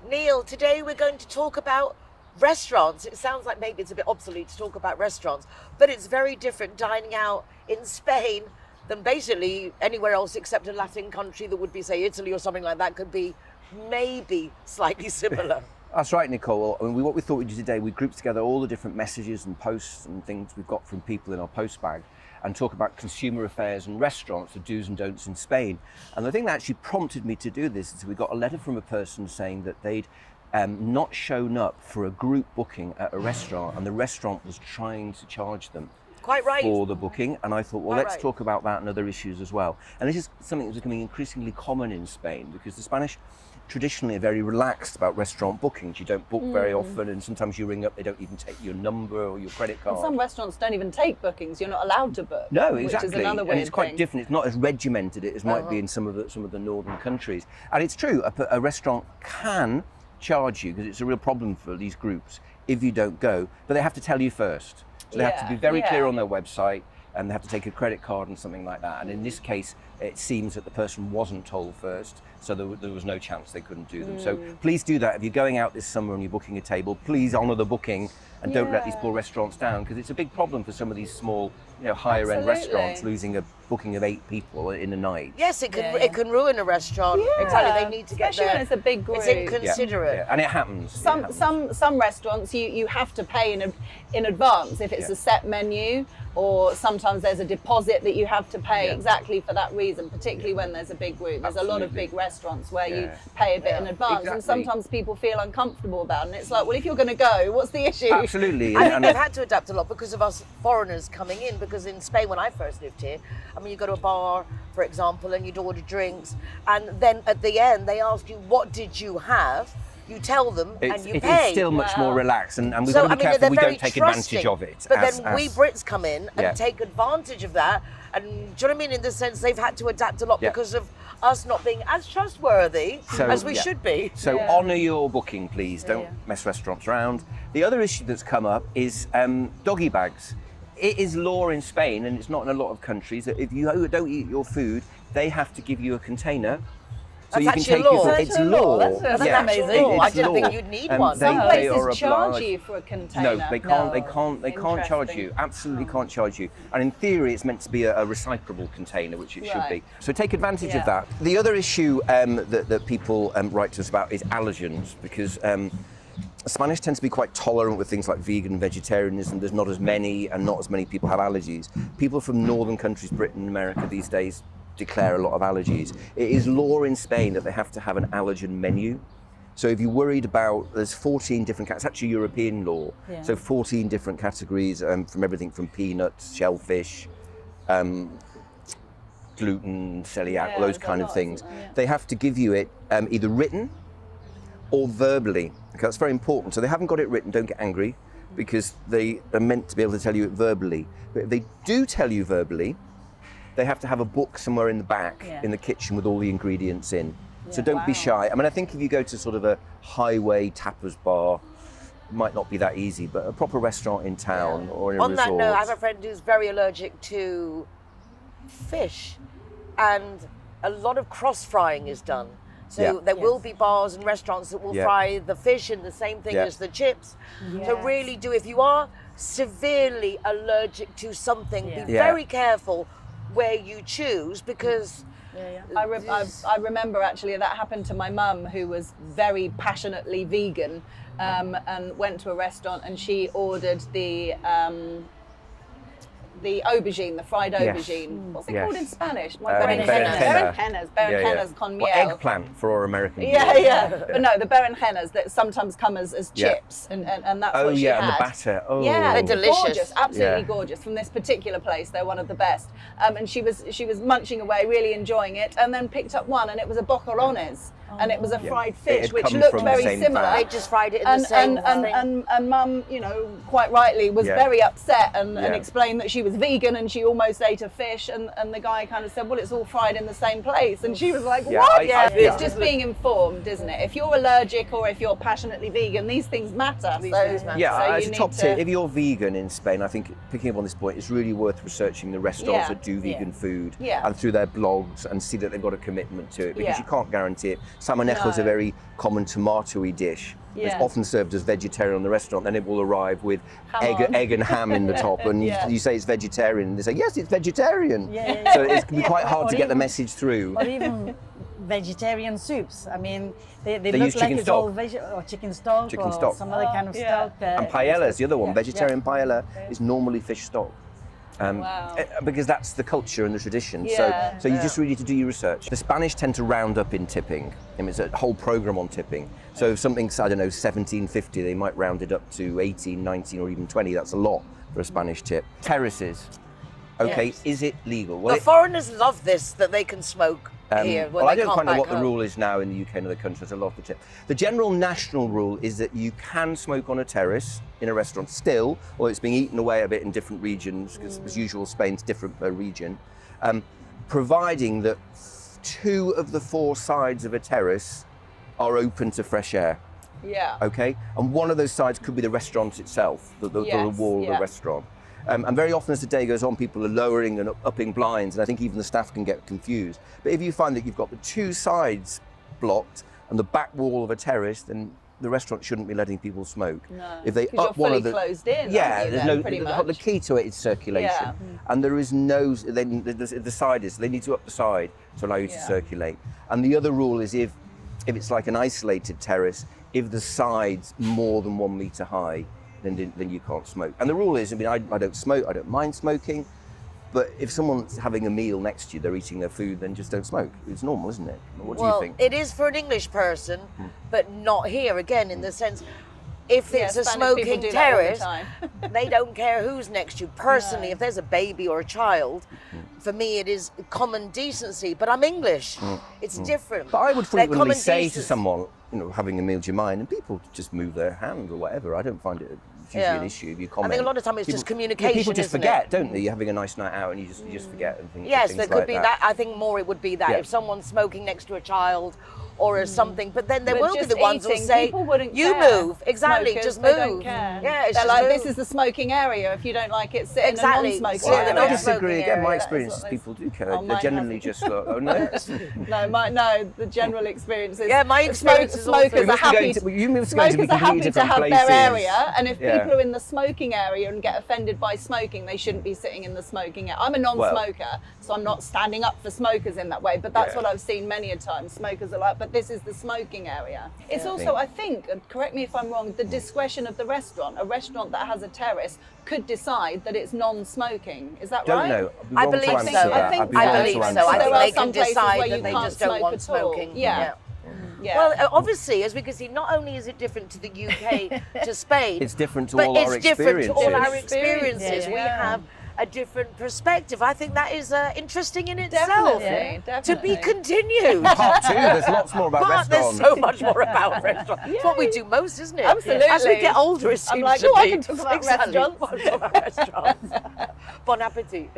Neil, today we're going to talk about restaurants. It sounds like maybe it's a bit obsolete to talk about restaurants, but it's very different dining out in Spain than basically anywhere else except a Latin country that would be, say, Italy or something like that, could be maybe slightly similar. That's right, Nicole. I mean, what we thought we'd do today, we grouped together all the different messages and posts and things we've got from people in our post bag and talk about consumer affairs and restaurants, the do's and don'ts in Spain. And the thing that actually prompted me to do this is we got a letter from a person saying that they'd not shown up for a group booking at a restaurant, and the restaurant was trying to charge them Quite right. for the booking. And I thought, well, Quite let's right. talk about that and other issues as well. And this is something that's becoming increasingly common in Spain because the Spanish traditionally are very relaxed about restaurant bookings. You don't book very often, and sometimes you ring up, they don't even take your number or your credit card. And some restaurants don't even take bookings. You're not allowed to book. No, exactly. Which is another weird and it's quite thing. different. It's not as regimented as might be in some of the northern countries. And it's true, a restaurant can charge you, because it's a real problem for these groups if you don't go, but they have to tell you first. So they have to be very clear on their website, and they have to take a credit card and something like that. And in this case, it seems that the person wasn't told first, so there was no chance they couldn't do them. So please do that. If you're going out this summer and you're booking a table, please honour the booking and don't let these poor restaurants down, because it's a big problem for some of these small, higher end restaurants losing a booking of 8 people in a night. Yes, it can ruin a restaurant. Yeah. Exactly, they need to get Especially there. when it's a big group. It's inconsiderate. Yeah. And it happens. Some restaurants you have to pay in advance if it's a set menu, or sometimes there's a deposit that you have to pay exactly for that reason, particularly when there's a big group. There's a lot of big restaurants where you pay a bit in advance, and sometimes people feel uncomfortable about it. And it's like, well, if you're going to go, what's the issue? Absolutely. I think they've had to adapt a lot because of us foreigners coming in, because in Spain, when I first lived here, I mean, you go to a bar, for example, and you'd order drinks, and then at the end, they ask you, what did you have? You tell them and you pay. It's still much more relaxed, and we've got to be careful we don't take advantage of it. But then we Brits come in and take advantage of that. And do you know what I mean? In the sense, they've had to adapt a lot because of us not being as trustworthy as we should be. So honour your booking, please. Don't mess restaurants around. The other issue that's come up is doggy bags. It is law in Spain, and it's not in a lot of countries, that if you don't eat your food, they have to give you a container. So That's you can actually take law. It's law. That's amazing. It's I didn't law. think you'd need one. Some They are places charge obliged. you for a container. No, they can't. They can't charge you. Absolutely can't charge you. And in theory, it's meant to be a recyclable container, which it should be. So take advantage of that. The other issue that people write to us about is allergens, because Spanish tend to be quite tolerant with things like vegan and vegetarianism. There's not as many, and not as many people have allergies. People from northern countries, Britain and America these days, declare a lot of allergies. It is law in Spain that they have to have an allergen menu. So if you're worried about, there's 14 different, it's actually European law. So 14 different categories from everything from peanuts, shellfish, gluten, celiac, all those kind of things. They have to give you it either written or verbally. Okay, that's very important. So they haven't got it written, don't get angry, because they are meant to be able to tell you it verbally. But if they do tell you verbally, they have to have a book somewhere in the back in the kitchen with all the ingredients in. So don't be shy. I mean, I think if you go to sort of a highway tapas bar, it might not be that easy, but a proper restaurant in town or in a resort. On that note, I have a friend who's very allergic to fish, and a lot of cross frying is done. So there will be bars and restaurants that will fry the fish in the same thing as the chips. So really do, if you are severely allergic to something, be very careful where you choose, because I remember actually that happened to my mum, who was very passionately vegan, and went to a restaurant, and she ordered the aubergine, the fried aubergine. What's it called in Spanish? Berenjenas con miel. Well, eggplant for our American But no, the berenjenas that sometimes come as chips, and that's what she had. And the batter. Oh, yeah, they're delicious. Gorgeous, absolutely gorgeous. From this particular place, they're one of the best. And she was munching away, really enjoying it, and then picked up one, and it was a boquerones. And it was a fried fish, which looked very similar. They just fried it in the same thing. And Mum, quite rightly, was very upset and explained that she was vegan and she almost ate a fish. And the guy kind of said, well, it's all fried in the same place. And she was like, what? It's just being informed, isn't it? If you're allergic or if you're passionately vegan, these things matter. As a top tip, if you're vegan in Spain, I think picking up on this point, it's really worth researching the restaurants that do vegan food and through their blogs, and see that they've got a commitment to it, because you can't guarantee it. Salmonejo is a very common tomatoey dish. It's often served as vegetarian in the restaurant, then it will arrive with egg and ham in the top, and you say it's vegetarian, and they say, yes, it's vegetarian. So it can be quite hard to get the message through. Or even vegetarian soups. I mean, they use look like chicken it's stock. all or chicken stock or some other kind of stock. And paella is the other one. Vegetarian paella is normally fish stock. Because that's the culture and the tradition. So you just really need to do your research. The Spanish tend to round up in tipping. I mean, it's a whole program on tipping. So if something's, I don't know, 17.50, they might round it up to 18, 19, or even 20. That's a lot for a Spanish tip. Terraces. Okay, is it legal? Well, the foreigners love this, that they can smoke here. Well, I don't quite know what the rule is now in the UK and other countries. I love the tip. The general national rule is that you can smoke on a terrace in a restaurant still, or it's being eaten away a bit in different regions, because as usual, Spain's different per region, providing that 2 of the 4 sides of a terrace are open to fresh air. Okay? And one of those sides could be the restaurant itself, the wall of the restaurant. And very often as the day goes on, people are lowering and upping blinds, and I think even the staff can get confused. But if you find that you've got the 2 sides blocked and the back wall of a terrace, then the restaurant shouldn't be letting people smoke. No, if they up one of the closed in, the key to it is circulation, and there is no. The side is they need to up the side to allow you to circulate. And the other rule is if it's like an isolated terrace, if the side's more than 1 meter high, then you can't smoke. And the rule is, I mean, I don't smoke, I don't mind smoking, but if someone's having a meal next to you, they're eating their food, then just don't smoke. It's normal, isn't it? What do you think? Well, it is for an English person, but not here, again, in the sense, if it's a smoking terrace, they don't care who's next to you. Personally, if there's a baby or a child, for me it is common decency, but I'm English. It's different. But I would frequently say to someone, having a meal, do you mind? And people just move their hand or whatever. I don't find it usually an issue if you comment. I think a lot of time it's just communication. People just forget, don't they? You're having a nice night out and you just forget and things. Yes, there could be that. I think more it would be that if someone's smoking next to a child or something, but then there will be the ones who say, "You move, exactly, just move." They don't care. Yeah, it's they're just like, move. "This is the smoking area. If you don't like it, sit in a non-smoking Well, area." I disagree. Again, my experience is people do care. They generally just go, "Oh no." No. The general experience is my experience is smokers are happy. Smokers are happy to have their area, and if people are in the smoking area and get offended by smoking, they shouldn't be sitting in the smoking area. I'm a non-smoker, so I'm not standing up for smokers in that way. But that's what I've seen many a time. Smokers are like, "But this is the smoking area." It's also, I think, and correct me if I'm wrong, the discretion of the restaurant. A restaurant that has a terrace could decide that it's non-smoking. Is that right? Don't know. I believe so. I think so. I think they can decide that they can't just don't want smoking. Yeah. Well, obviously, as we can see, not only is it different to the UK to Spain, it's different to but all our it's different to all our experiences. experiences. We have a different perspective. I think that is interesting in itself. Definitely. To be continued. Part 2, there's lots more about restaurants. There's so much more about restaurants. It's what we do most, isn't it? Absolutely. As we get older, it seems I'm like, to be. I can talk about restaurants. Bon appetit.